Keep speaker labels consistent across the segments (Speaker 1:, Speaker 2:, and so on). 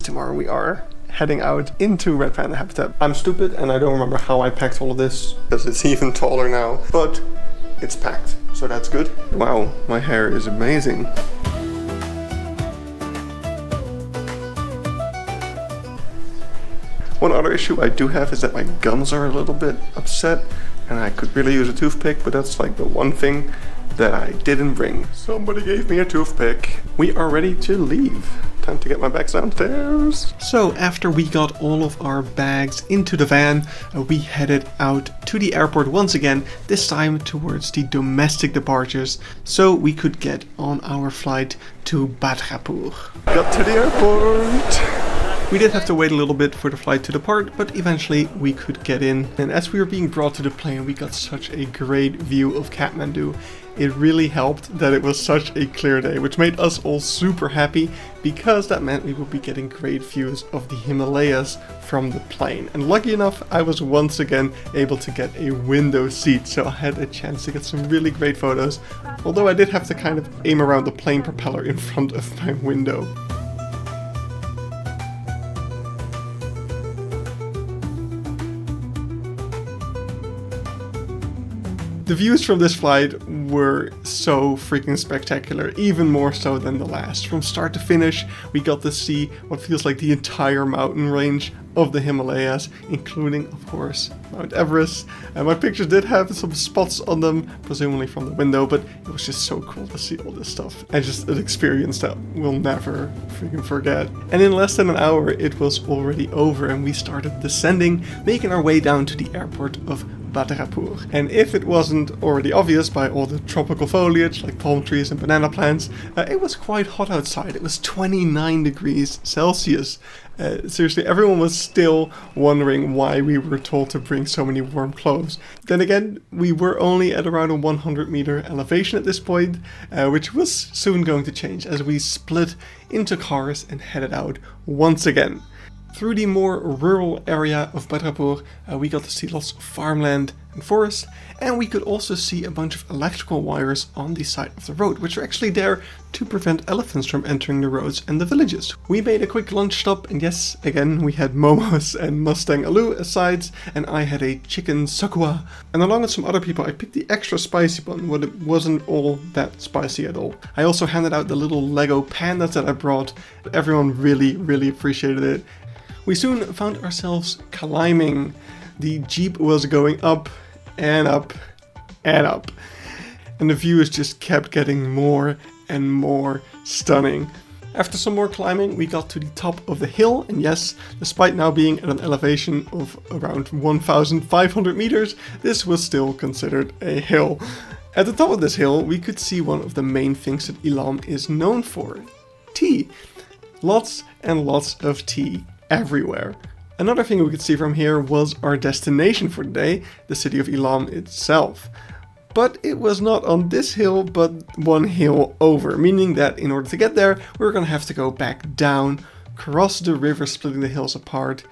Speaker 1: tomorrow we are heading out into Red Panda habitat. I'm stupid and I don't remember how I packed all of this, because it's even taller now, but it's packed, so that's good. Wow, my hair is amazing. One other issue I do have is that my gums are a little bit upset and I could really use a toothpick, but that's like the one thing that I didn't bring. Somebody gave me a toothpick. We are ready to leave. Time to get my bags downstairs. So after we got all of our bags into the van, we headed out to the airport once again, this time towards the domestic departures, so we could get on our flight to Bhadrapur. Got to the airport. We did have to wait a little bit for the flight to depart, but eventually we could get in. And as we were being brought to the plane, we got such a great view of Kathmandu. It really helped that it was such a clear day, which made us all super happy, because that meant we would be getting great views of the Himalayas from the plane. And lucky enough, I was once again able to get a window seat, so I had a chance to get some really great photos, although I did have to kind of aim around the plane propeller in front of my window. The views from this flight were so freaking spectacular, even more so than the last. From start to finish, we got to see what feels like the entire mountain range of the Himalayas, including, of course, Mount Everest. And my pictures did have some spots on them, presumably from the window, but it was just so cool to see all this stuff. And just an experience that we'll never freaking forget. And in less than an hour, it was already over and we started descending, making our way down to the airport of Bhadrapur. And if it wasn't already obvious by all the tropical foliage like palm trees and banana plants, it was quite hot outside. It was 29 degrees Celsius. Seriously, everyone was still wondering why we were told to bring so many warm clothes. Then again, we were only at around a 100-meter elevation at this point, which was soon going to change as we split into cars and headed out once again. Through the more rural area of Bhadrapur, we got to see lots of farmland and forest, and we could also see a bunch of electrical wires on the side of the road, which are actually there to prevent elephants from entering the roads and the villages. We made a quick lunch stop, and yes, again, we had momos and Mustang Aloo as sides, and I had a chicken sakua. And along with some other people, I picked the extra spicy one, but it wasn't all that spicy at all. I also handed out the little Lego pandas that I brought. Everyone really appreciated it. We soon found ourselves climbing. The jeep was going up and up and up, and the views just kept getting more and more stunning. After some more climbing, we got to the top of the hill, and yes, despite now being at an elevation of around 1,500 meters, this was still considered a hill. At the top of this hill, we could see one of the main things that Ilam is known for: tea. Lots and lots of tea everywhere. Another thing we could see from here was our destination for the day, the city of Ilam itself. But it was not on this hill, but one hill over, meaning that in order to get there, we were going to have to go back down, cross the river splitting the hills apart,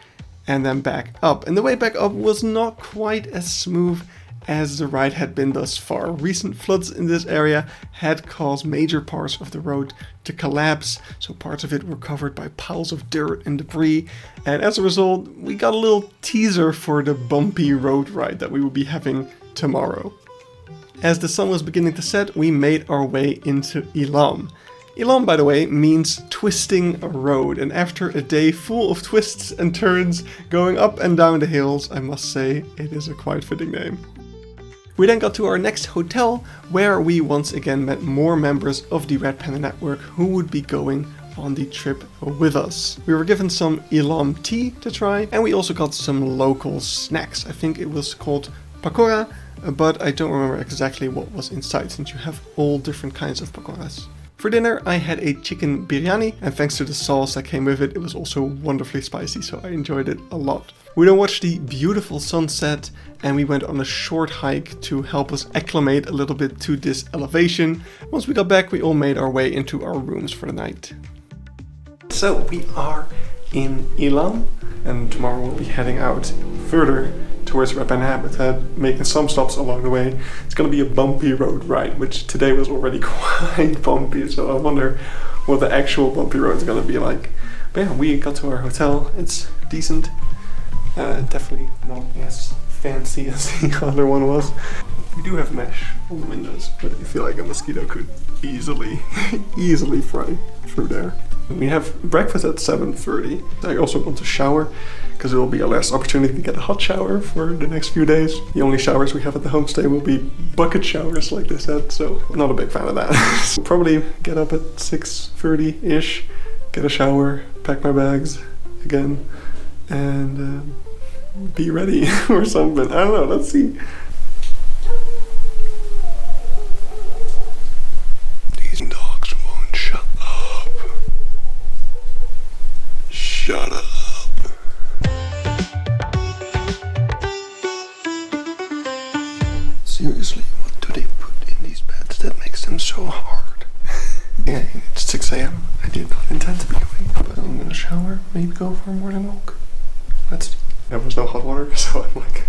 Speaker 1: and then back up. And the way back up was not quite as smooth as the ride had been thus far. Recent floods in this area had caused major parts of the road to collapse, so parts of it were covered by piles of dirt and debris, and as a result, we got a little teaser for the bumpy road ride that we will be having tomorrow. As the sun was beginning to set, we made our way into Ilam. Ilam, by the way, means twisting a road, and after a day full of twists and turns going up and down the hills, I must say it is a quite fitting name. We then got to our next hotel, where we once again met more members of the Red Panda Network who would be going on the trip with us. We were given some Ilam tea to try, and we also got some local snacks. I think it was called pakora, but I don't remember exactly what was inside, since you have all different kinds of pakoras. For dinner, I had a chicken biryani, and thanks to the sauce that came with it, it was also wonderfully spicy, so I enjoyed it a lot. We then watched the beautiful sunset, and we went on a short hike to help us acclimate a little bit to this elevation. Once we got back, we all made our way into our rooms for the night. So we are in Ilam, and tomorrow we'll be heading out further towards Red Panda habitat, making some stops along the way. It's going to be a bumpy road ride, which today was already quite bumpy, so I wonder what the actual bumpy road is going to be like. But yeah, we got to our hotel. It's decent. Definitely not as fancy as the other one was. We do have mesh on the windows, but I feel like a mosquito could easily fly through there. We have breakfast at 7:30. I also want to shower, because there will be a last opportunity to get a hot shower for the next few days. The only showers we have at the homestay will be bucket showers, like they said, so I'm not a big fan of that. So probably get up at 6:30-ish, get a shower, pack my bags again, and be ready or something. I don't know, let's see. These dogs won't shut up. Shut up. Seriously, what do they put in these beds that makes them so hard? Yeah, it's 6 a.m. I did not intend to be awake, but I'm gonna shower, maybe go for a morning walk. Let's see. There was no hot water, so I'm like,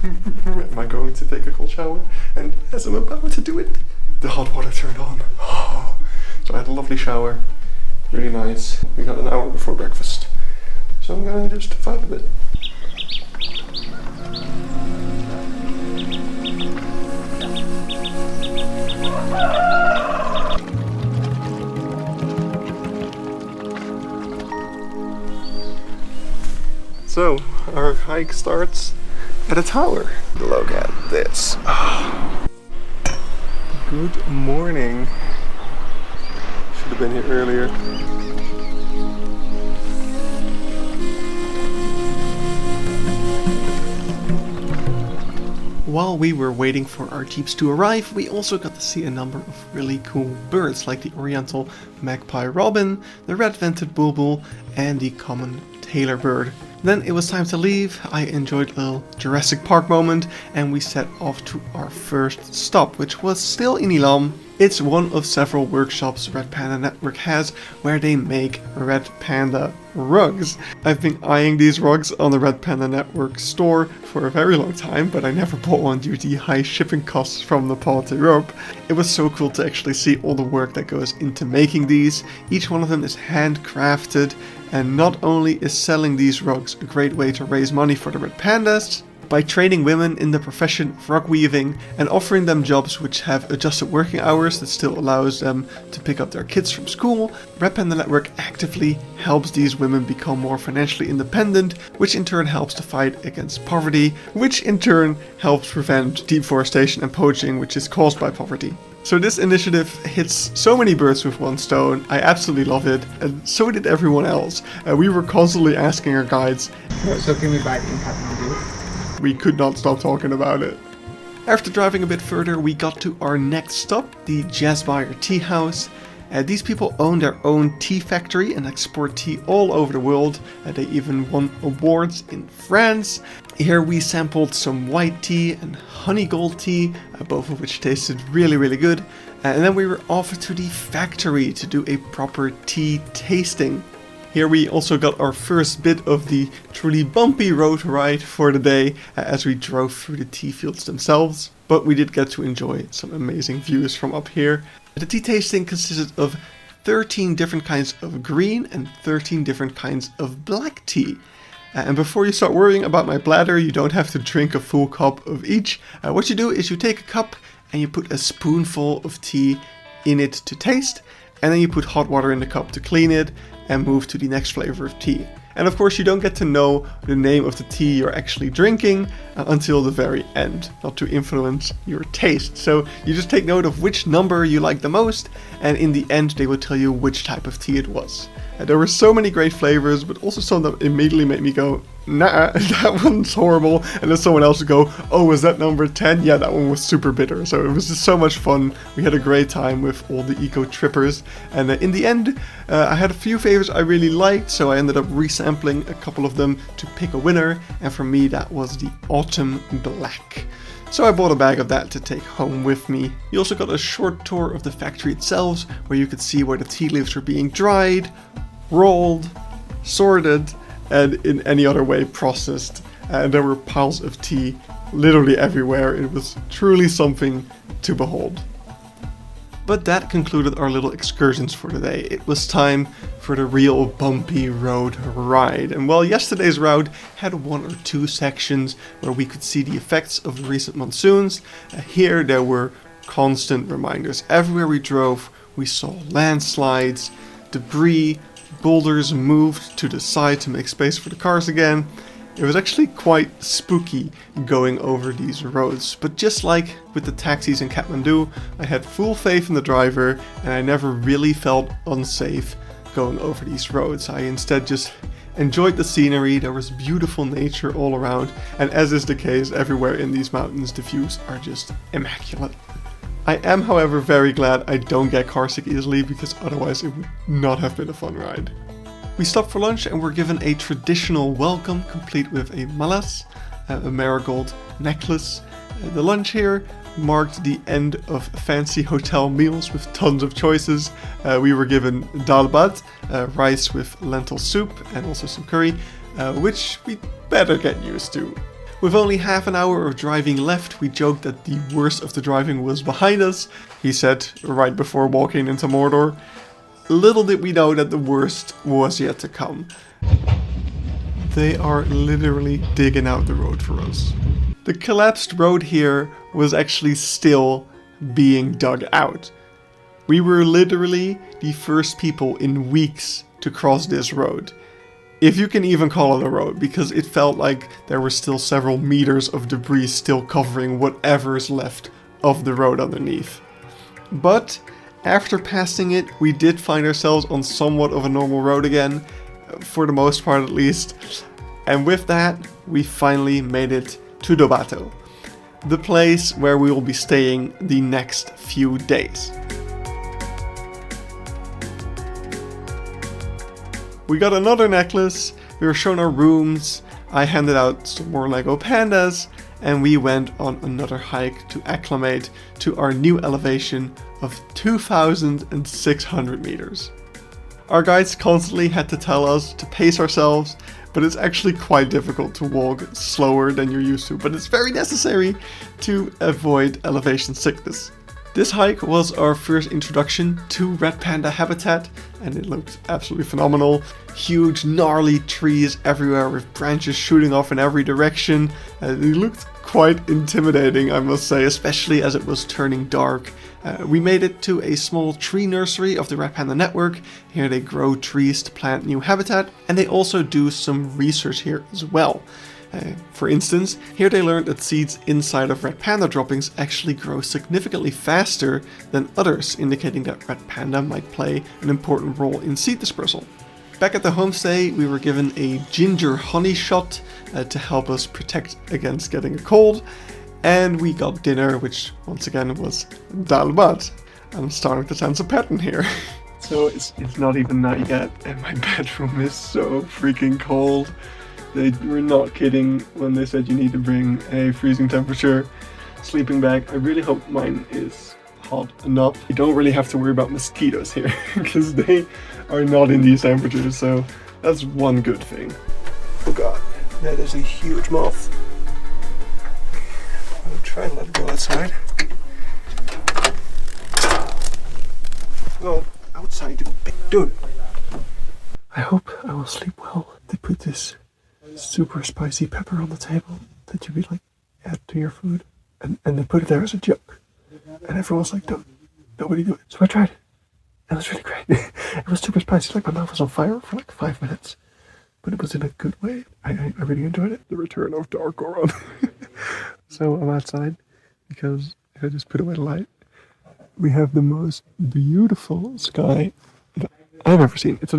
Speaker 1: am I going to take a cold shower? And as I'm about to do it, the hot water turned on. Oh. So I had a lovely shower, really nice. We got an hour before breakfast, so I'm gonna just vibe a bit. So, our hike starts at a tower. Look at this. Oh. Good morning. Should have been here earlier. While we were waiting for our jeeps to arrive, we also got to see a number of really cool birds, like the oriental magpie robin, the red-vented bulbul, and the common tailor bird. Then it was time to leave. I enjoyed a little Jurassic Park moment, and we set off to our first stop, which was still in Ilam. It's one of several workshops Red Panda Network has where they make Red Panda rugs. I've been eyeing these rugs on the Red Panda Network store for a very long time, but I never bought one due to the high shipping costs from Nepal to Europe. It was so cool to actually see all the work that goes into making these. Each one of them is handcrafted, and not only is selling these rugs a great way to raise money for the Red Pandas, by training women in the profession of rug weaving and offering them jobs which have adjusted working hours that still allows them to pick up their kids from school, Red Panda Network actively helps these women become more financially independent, which in turn helps to fight against poverty, which in turn helps prevent deforestation and poaching, which is caused by poverty. So this initiative hits so many birds with one stone. I absolutely love it, and so did everyone else. We were constantly asking our guides,
Speaker 2: so can we buy it in Kathmandu?
Speaker 1: We could not stop talking about it. After driving a bit further, we got to our next stop, the justGoron tea house. These people own their own tea factory and export tea all over the world. They even won awards in France. Here we sampled some white tea and honey gold tea, both of which tasted really, really good. And then we were off to the factory to do a proper tea tasting. Here we also got our first bit of the truly bumpy road ride for the day as we drove through the tea fields themselves, but we did get to enjoy some amazing views from up here. The tea tasting consisted of 13 different kinds of green and 13 different kinds of black tea. And before you start worrying about my bladder, you don't have to drink a full cup of each. What you do is you take a cup and you put a spoonful of tea in it to taste, and then you put hot water in the cup to clean it and move to the next flavor of tea. And of course you don't get to know the name of the tea you're actually drinking until the very end, not to influence your taste. So you just take note of which number you like the most, and in the end they will tell you which type of tea it was. There were so many great flavors, but also some that immediately made me go, nah, that one's horrible. And then someone else would go, oh, was that number 10? Yeah, that one was super bitter. So it was just so much fun. We had a great time with all the eco-trippers. And in the end, I had a few favorites I really liked, so I ended up resampling a couple of them to pick a winner. And for me, that was the Autumn Black. So I bought a bag of that to take home with me. You also got a short tour of the factory itself, where you could see where the tea leaves were being dried, rolled, sorted, and in any other way processed. And there were piles of tea literally everywhere. It was truly something to behold. But that concluded our little excursions for today. It was time for the real bumpy road ride. And while yesterday's route had 1 or 2 sections where we could see the effects of the recent monsoons, here there were constant reminders. Everywhere we drove, we saw landslides, debris, boulders moved to the side to make space for the cars again. It was actually quite spooky going over these roads, but just like with the taxis in Kathmandu, I had full faith in the driver and I never really felt unsafe going over these roads. I instead just enjoyed the scenery. There was beautiful nature all around, and as is the case everywhere in these mountains, the views are just immaculate. I am, however, very glad I don't get carsick easily, because otherwise it would not have been a fun ride. We stopped for lunch and were given a traditional welcome, complete with a malas, a marigold necklace. The lunch here marked the end of fancy hotel meals with tons of choices. We were given dal bhat, rice with lentil soup and also some curry, which we better get used to. With only half an hour of driving left, we joked that the worst of the driving was behind us, he said right before walking into Mordor. Little did we know that the worst was yet to come. They are literally digging out the road for us. The collapsed road here was actually still being dug out. We were literally the first people in weeks to cross this road. If you can even call it a road, because it felt like there were still several meters of debris still covering whatever is left of the road underneath. But after passing it, we did find ourselves on somewhat of a normal road again, for the most part at least. And with that, we finally made it to Dobato, the place where we will be staying the next few days. We got another necklace, we were shown our rooms, I handed out some more Lego pandas, and we went on another hike to acclimate to our new elevation of 2,600 meters. Our guides constantly had to tell us to pace ourselves, but it's actually quite difficult to walk slower than you're used to, but it's very necessary to avoid elevation sickness. This hike was our first introduction to Red Panda habitat, and it looked absolutely phenomenal. Huge gnarly trees everywhere with branches shooting off in every direction, and it looked quite intimidating, I must say, especially as it was turning dark. We made it to a small tree nursery of the Red Panda Network. Here they grow trees to plant new habitat, and they also do some research here as well. For instance, here they learned that seeds inside of red panda droppings actually grow significantly faster than others, indicating that red panda might play an important role in seed dispersal. Back at the homestay, we were given a ginger honey shot to help us protect against getting a cold, and we got dinner, which once again was dal bhat. I'm starting to sense a pattern here. So it's not even night yet, and my bedroom is so freaking cold. They were not kidding when they said you need to bring a freezing temperature sleeping bag. I really hope mine is hot enough. You don't really have to worry about mosquitoes here because they are not in these temperatures, so that's one good thing. Oh god, that is a huge moth. I'll try and let it go outside. Go outside, dude. I hope I will sleep well. They put this super spicy pepper on the table that you could like add to your food, and they put it there as a joke, and everyone was like, "Don't, nobody do it." So I tried it. It was really great. It was super spicy. Like my mouth was on fire for like 5 minutes, but it was in a good way. I really enjoyed it. The return of Dark Goron. So I'm outside because I just put away the light. We have the most beautiful sky that I've ever seen. It's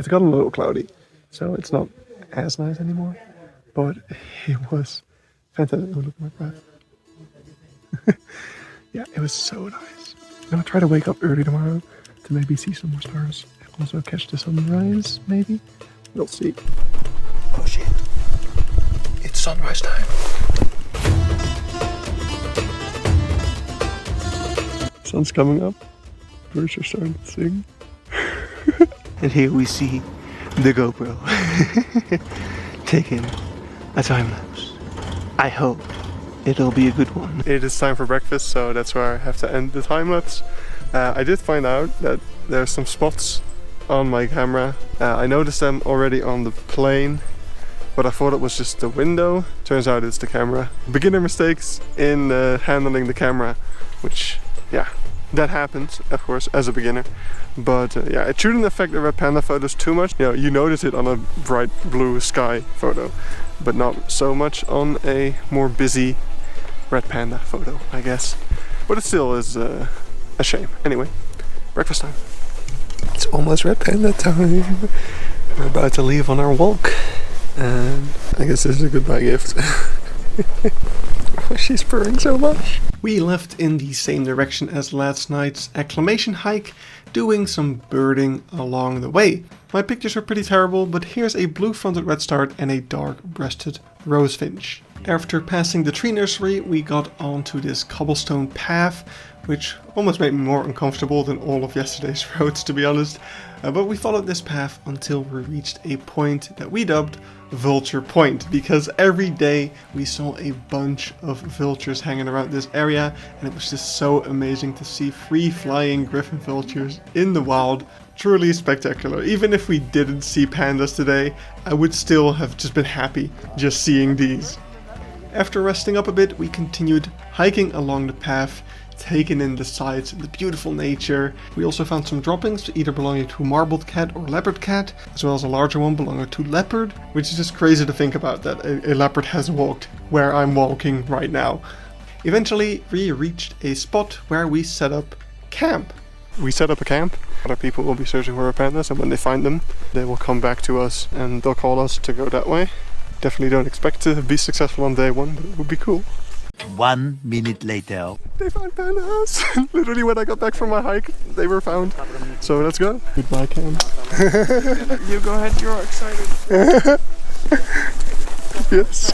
Speaker 1: gotten a little cloudy, so it's not as nice anymore, but it was fantastic. Oh, look at my breath. Yeah, it was so nice. I'm gonna try to wake up early tomorrow to maybe see some more stars and also catch the sunrise, maybe. We'll see. Oh shit, it's sunrise time. Sun's coming up. Birds are starting to sing. And here we see the GoPro taking a time lapse. I hope it'll be a good one. It is time for breakfast, so that's where I have to end the time lapse. I did find out that there's some spots on my camera. I noticed them already on the plane, but I thought it was just the window. Turns out it's the camera. Beginner mistakes in handling the camera, which, yeah, that happens, of course, as a beginner. But yeah, it shouldn't affect the Red Panda photos too much. You know, you notice it on a bright blue sky photo, but not so much on a more busy Red Panda photo, I guess. But it still is a shame. Anyway, breakfast time. It's almost Red Panda time. We're about to leave on our walk, and I guess this is a goodbye gift. She's purring so much. We left in the same direction as last night's acclimation hike, doing some birding along the way. My pictures are pretty terrible, but here's a blue-fronted redstart and a dark-breasted rosefinch. After passing the tree nursery, we got onto this cobblestone path, which almost made me more uncomfortable than all of yesterday's roads, to be honest. But we followed this path until we reached a point that we dubbed Vulture Point, because every day we saw a bunch of vultures hanging around this area, and it was just so amazing to see free-flying griffon vultures in the wild. Truly spectacular. Even if we didn't see pandas today, I would still have just been happy just seeing these. After resting up a bit, we continued hiking along the path, taking in the sights and the beautiful nature. We also found some droppings, either belonging to marbled cat or leopard cat, as well as a larger one belonging to leopard, which is just crazy to think about that a leopard has walked where I'm walking right now. Eventually, we reached a spot where we set up camp. We set up a camp. Other people will be searching for our pandas, and when they find them, they will come back to us and they'll call us to go that way. Definitely don't expect to be successful on day one, but it would be cool.
Speaker 3: 1 minute later.
Speaker 1: They found pandas! Literally when I got back from my hike, they were found. So let's go. Goodbye, Cam.
Speaker 2: You go ahead, you're excited.
Speaker 1: Yes.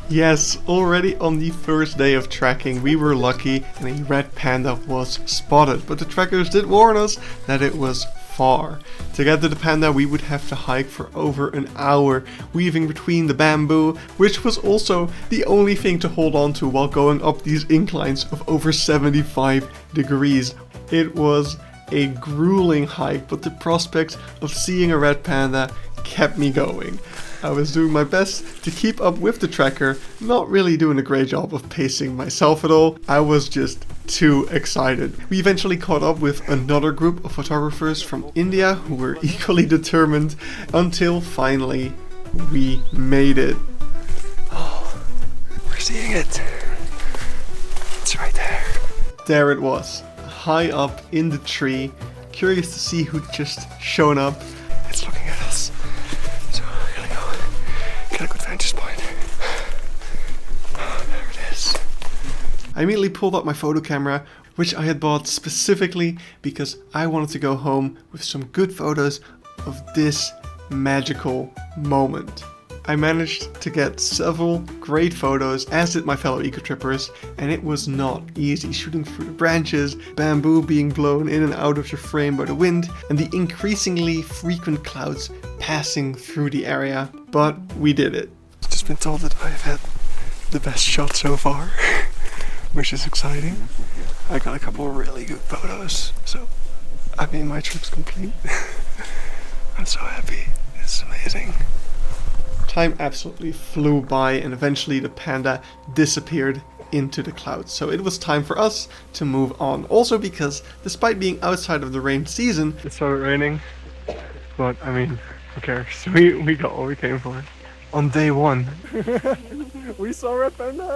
Speaker 1: Yes, already on the first day of tracking, we were lucky and a red panda was spotted. But the trackers did warn us that it was far. To get to the panda, we would have to hike for over an hour, weaving between the bamboo, which was also the only thing to hold on to while going up these inclines of over 75 degrees. It was a grueling hike, but the prospect of seeing a red panda kept me going. I was doing my best to keep up with the tracker, not really doing a great job of pacing myself at all. I was just too excited. We eventually caught up with another group of photographers from India who were equally determined, until finally we made it. Oh, we're seeing it. It's right there. There it was, high up in the tree, curious to see who'd just shown up. It's looking at us. So I gotta go get a good vantage point. Oh, there it is. I immediately pulled out my photo camera, which I had bought specifically because I wanted to go home with some good photos of this magical moment. I managed to get several great photos, as did my fellow eco-trippers, and it was not easy shooting through the branches, bamboo being blown in and out of your frame by the wind, and the increasingly frequent clouds passing through the area. But we did it. I've just been told that I've had the best shot so far, which is exciting. I got a couple of really good photos, so I mean my trip's complete. I'm so happy. It's amazing. Time absolutely flew by, and eventually the panda disappeared into the clouds. So it was time for us to move on. Also because, despite being outside of the rain season, it started raining. But I mean, who cares? We got what we came for. On day one, we saw Red Panda!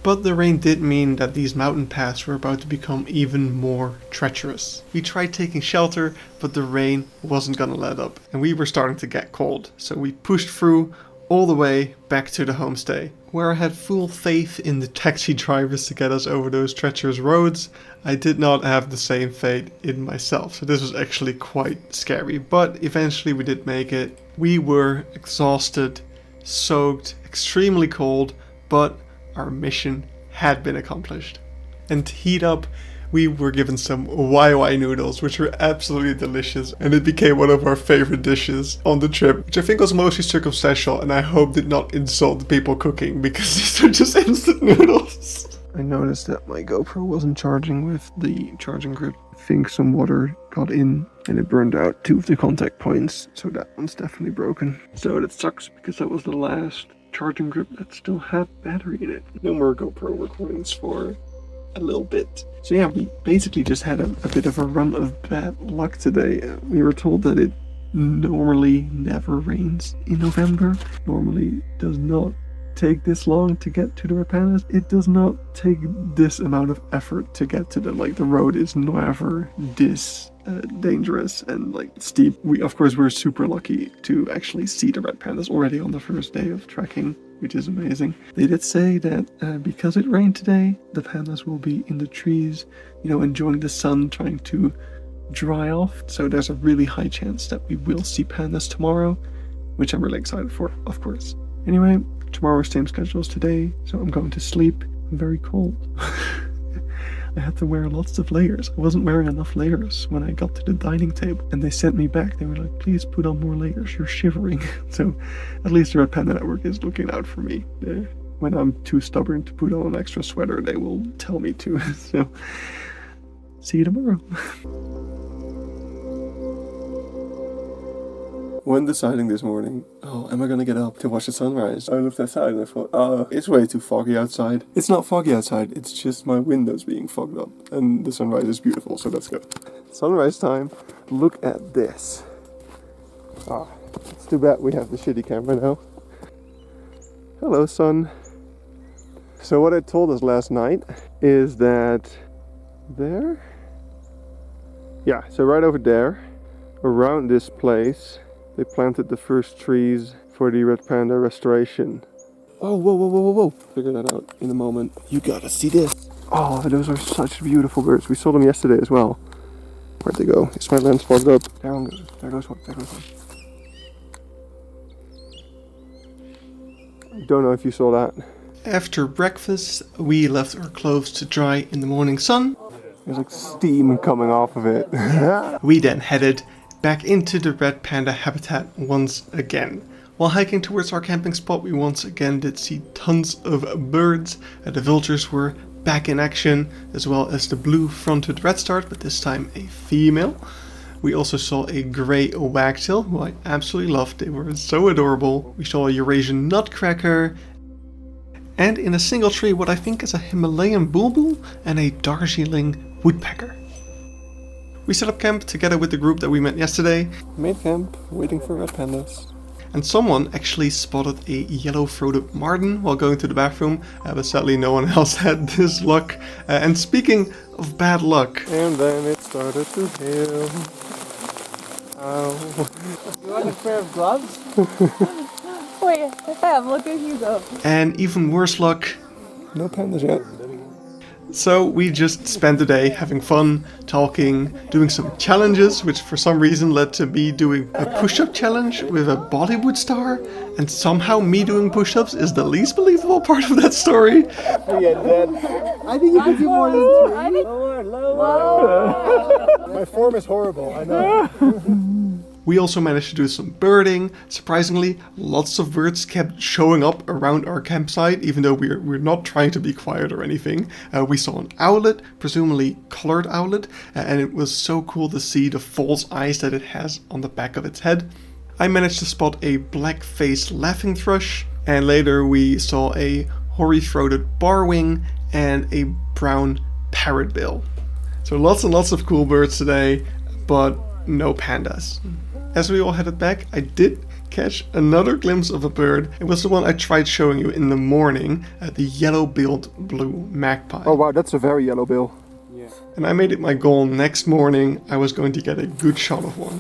Speaker 1: But the rain did mean that these mountain paths were about to become even more treacherous. We tried taking shelter, but the rain wasn't gonna let up, and we were starting to get cold. So we pushed through all the way back to the homestay, where I had full faith in the taxi drivers to get us over those treacherous roads. I did not have the same faith in myself, so this was actually quite scary, but eventually we did make it. We were exhausted, soaked, extremely cold, but our mission had been accomplished. And to heat up, we were given some YY noodles, which were absolutely delicious, and it became one of our favorite dishes on the trip, which I think was mostly circumstantial, and I hope did not insult the people cooking, because these are just instant noodles. I noticed that my GoPro wasn't charging with the charging grip. I think some water got in and it burned out 2 of the contact points, so that one's definitely broken. So that sucks because that was the last charging grip that still had battery in it. No more GoPro recordings for a little bit. So yeah, we basically just had a bit of a run of bad luck today. We were told that it normally never rains in November. Normally does not take this long to get to the Red Pandas. It does not take this amount of effort to get to them. Like, the road is never this dangerous and like steep. Of course we're super lucky to actually see the Red Pandas already on the first day of trekking, which is amazing. They did say that because it rained today, the pandas will be in the trees, you know, enjoying the sun, trying to dry off. So there's a really high chance that we will see pandas tomorrow, which I'm really excited for, of course. Anyway, tomorrow's same schedule as today, so I'm going to sleep. I'm very cold. I had to wear lots of layers. I wasn't wearing enough layers when I got to the dining table, and they sent me back. They were like, please put on more layers, you're shivering. So at least the Red Panda Network is looking out for me. When I'm too stubborn to put on an extra sweater, they will tell me to. So see you tomorrow. When deciding this morning, am I gonna get up to watch the sunrise? I looked outside and I thought, it's way too foggy outside. It's not foggy outside, it's just my windows being fogged up. And the sunrise is beautiful, so let's go. Sunrise time. Look at this. It's too bad we have the shitty camera now. Hello, sun. So what it told us last night is that there? Yeah, so right over there, around this place, they planted the first trees for the Red Panda restoration. Oh, whoa. Figure that out in a moment. You gotta see this. Oh, those are such beautiful birds. We saw them yesterday as well. Where'd they go? Is my lens fogged up? There one goes. There goes one. I don't know if you saw that. After breakfast, we left our clothes to dry in the morning sun. There's like steam coming off of it. We then headed back into the Red Panda habitat once again. While hiking towards our camping spot, we once again did see tons of birds. The vultures were back in action, as well as the blue-fronted redstart, but this time a female. We also saw a grey wagtail, who I absolutely loved. They were so adorable. We saw a Eurasian nutcracker, and in a single tree what I think is a Himalayan bulbul and a Darjeeling woodpecker. We set up camp together with the group that we met yesterday. Made camp, waiting for red pandas. And someone actually spotted a yellow-throated marten while going to the bathroom, but sadly no one else had this luck. And speaking of bad luck... And then it started to hail. Ow.
Speaker 2: You want a pair of gloves? Wait, I have. Look at you go.
Speaker 1: And even worse luck... No pandas yet. So we just spent the day having fun, talking, doing some challenges, which for some reason led to me doing a push-up challenge with a Bollywood Star, and somehow me doing push-ups is the least believable part of that story.
Speaker 2: I think you can do more than 3. Lower. My form is horrible, I know.
Speaker 1: We also managed to do some birding. Surprisingly, lots of birds kept showing up around our campsite, even though we're not trying to be quiet or anything. We saw an owlet, presumably colored owlet, and it was so cool to see the false eyes that it has on the back of its head. I managed to spot a black-faced laughing thrush, and later we saw a hoary-throated barwing and a brown parrotbill. So lots and lots of cool birds today, but no pandas. As we all headed back, I did catch another glimpse of a bird. It was the one I tried showing you in the morning, the yellow-billed blue magpie.
Speaker 2: Oh wow, that's a very yellow bill.
Speaker 1: Yeah. And I made it my goal next morning I was going to get a good shot of one.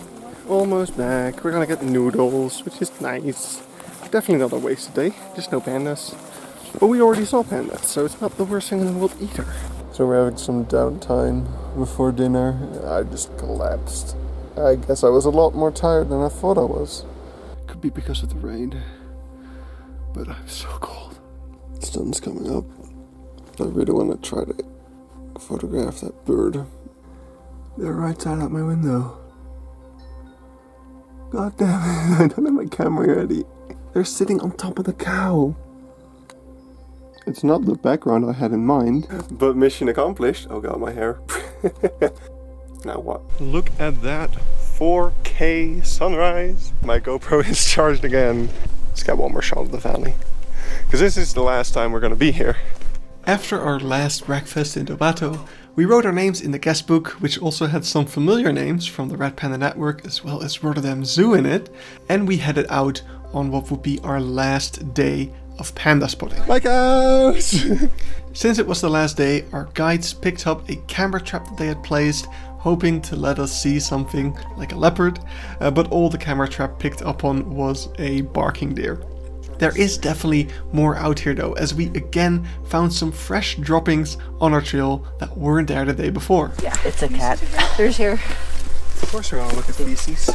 Speaker 1: Almost back. We're gonna get noodles, which is nice. Definitely not a wasted day, just no pandas. But we already saw pandas, so it's not the worst thing in the world either. So we're having some downtime before dinner. I just collapsed. I guess I was a lot more tired than I thought I was. Could be because of the rain, but I'm so cold. The sun's coming up. I really want to try to photograph that bird. They're right out my window. God damn it, I don't have my camera ready. They're sitting on top of the cow. It's not the background I had in mind. But mission accomplished. Oh god, my hair. Now what? Look at that 4K sunrise. My GoPro is charged again. Let's get one more shot of the valley. Because this is the last time we're going to be here. After our last breakfast in Dobato, we wrote our names in the guest book, which also had some familiar names from the Red Panda Network as well as Rotterdam Zoo in it. And we headed out on what would be our last day of panda spotting. My cows! Since it was the last day, our guides picked up a camera trap that they had placed, hoping to let us see something like a leopard, but all the camera trap picked up on was a barking deer. There is definitely more out here though, as we again found some fresh droppings on our trail that weren't there the day before.
Speaker 2: Yeah, it's a cat. There's here.
Speaker 1: Of course we're gonna look at feces.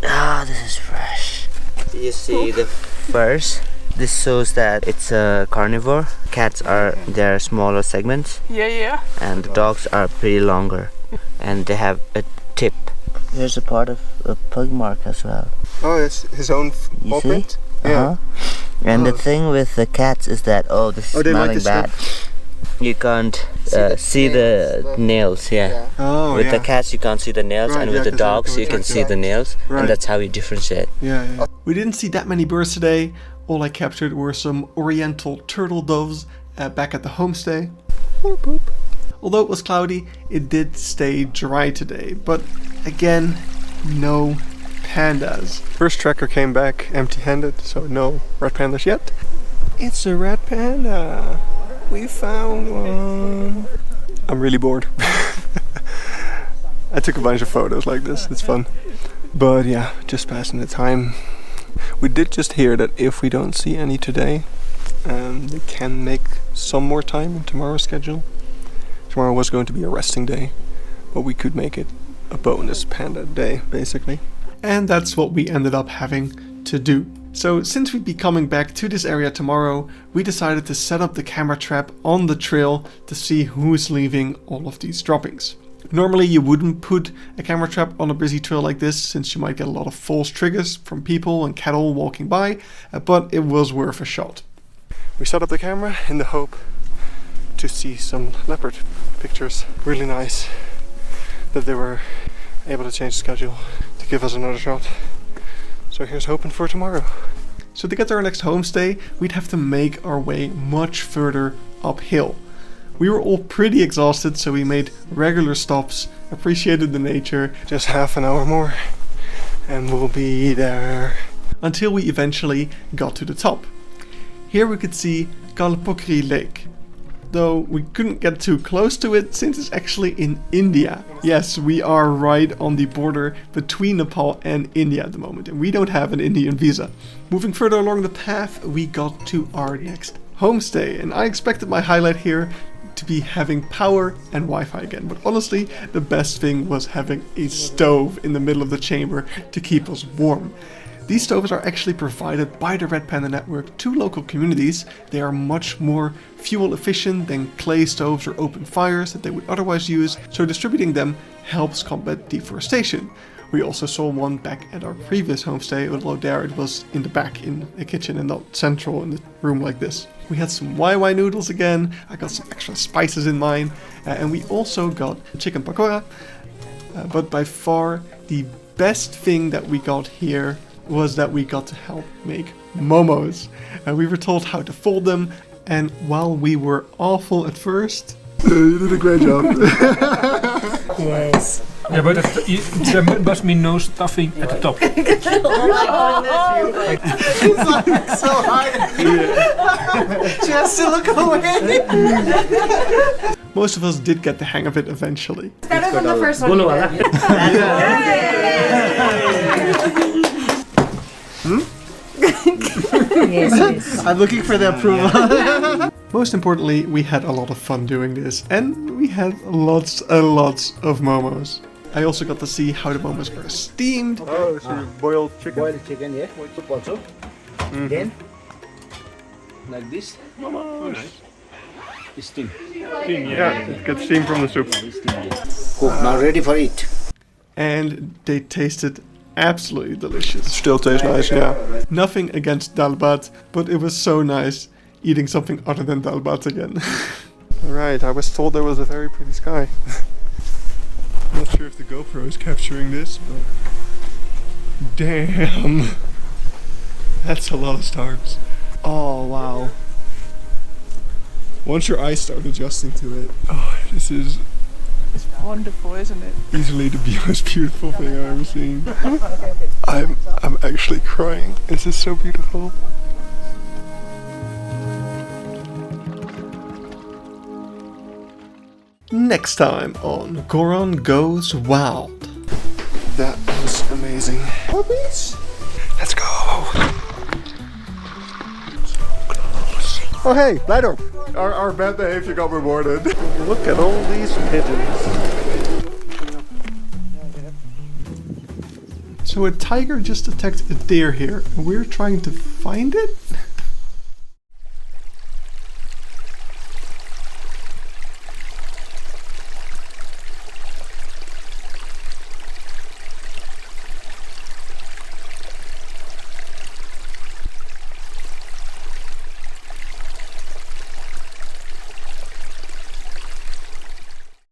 Speaker 4: Ah, this is fresh. You see the furs? This shows that it's a carnivore. Cats are their smaller segments.
Speaker 2: Yeah.
Speaker 4: And the dogs are pretty longer. And they have a tip. There's a part of a pug mark as well.
Speaker 1: Oh, it's his own paw print? Yeah.
Speaker 4: And the thing with the cats is that, this is smelling bad. You can't see the nails,
Speaker 1: Oh,
Speaker 4: with the cats you can't see the nails,
Speaker 1: Right,
Speaker 4: and with the dogs you can see the nails,
Speaker 1: Right.
Speaker 4: and that's how you differentiate.
Speaker 1: Yeah. We didn't see that many birds today. All I captured were some oriental turtle doves back at the homestay. Although it was cloudy, it did stay dry today, but again, no pandas. First tracker came back empty-handed, so no red pandas yet. It's a red panda. We found one. I'm really bored. I took a bunch of photos like this, it's fun. But yeah, just passing the time. We did just hear that if we don't see any today, they can make some more time in tomorrow's schedule. Tomorrow was going to be a resting day, but we could make it a bonus panda day, basically. And that's what we ended up having to do. So since we'd be coming back to this area tomorrow, we decided to set up the camera trap on the trail to see who's leaving all of these droppings. Normally you wouldn't put a camera trap on a busy trail like this, since you might get a lot of false triggers from people and cattle walking by, but it was worth a shot. We set up the camera in the hope to see some leopard pictures. Really nice that they were able to change the schedule to give us another shot. So here's hoping for tomorrow. So to get to our next homestay, we'd have to make our way much further uphill. We were all pretty exhausted, so we made regular stops, appreciated the nature. Just half an hour more and we'll be there. Until we eventually got to the top. Here we could see Kalpokri Lake. Though we couldn't get too close to it since it's actually in India. Yes, we are right on the border between Nepal and India at the moment, and we don't have an Indian visa. Moving further along the path, we got to our next homestay, and I expected my highlight here to be having power and Wi-Fi again, but honestly, the best thing was having a stove in the middle of the chamber to keep us warm. These stoves are actually provided by the Red Panda Network to local communities. They are much more fuel efficient than clay stoves or open fires that they would otherwise use, so distributing them helps combat deforestation. We also saw one back at our previous homestay, although there it was in the back in a kitchen and not central in the room like this. We had some YY noodles again, I got some extra spices in mine, and we also got chicken pakora. But by far the best thing that we got here was that we got to help make momos. We were told how to fold them, and while we were awful at first, you did a great job.
Speaker 2: Yes.
Speaker 5: Yeah, but there must be no stuffing at the top.
Speaker 1: It's like so hard. She has to look away. Most of us did get the hang of it eventually.
Speaker 2: Better than the first one.
Speaker 1: Yes. I'm looking for the approval. Most importantly, we had a lot of fun doing this, and we had lots and lots of momos. I also got to see how the momos are steamed. Oh, so boiled chicken.
Speaker 6: Boiled chicken, yeah. Soup also. Then, like this.
Speaker 1: Momos.
Speaker 6: Nice. Steam.
Speaker 1: Yeah, it gets steam from the soup.
Speaker 6: Cook, now ready for it.
Speaker 1: And they tasted absolutely delicious. Still tastes nice, yeah. Nothing against dal bhat, but it was so nice eating something other than dalbats again. Alright, I was told there was a very pretty sky. Not sure if the GoPro is capturing this, but damn, that's a lot of stars. Oh wow. Once your eyes start adjusting to it, oh, this is
Speaker 2: Wonderful, isn't it?
Speaker 1: easily the most beautiful thing I've ever seen. I'm actually crying. This is so beautiful. Next time on Goron Goes Wild. That was amazing. Puppies? Let's go. Oh hey, Lido! Our bad behavior got rewarded. Look at all these pigeons. So a tiger just attacked a deer here, and we're trying to find it?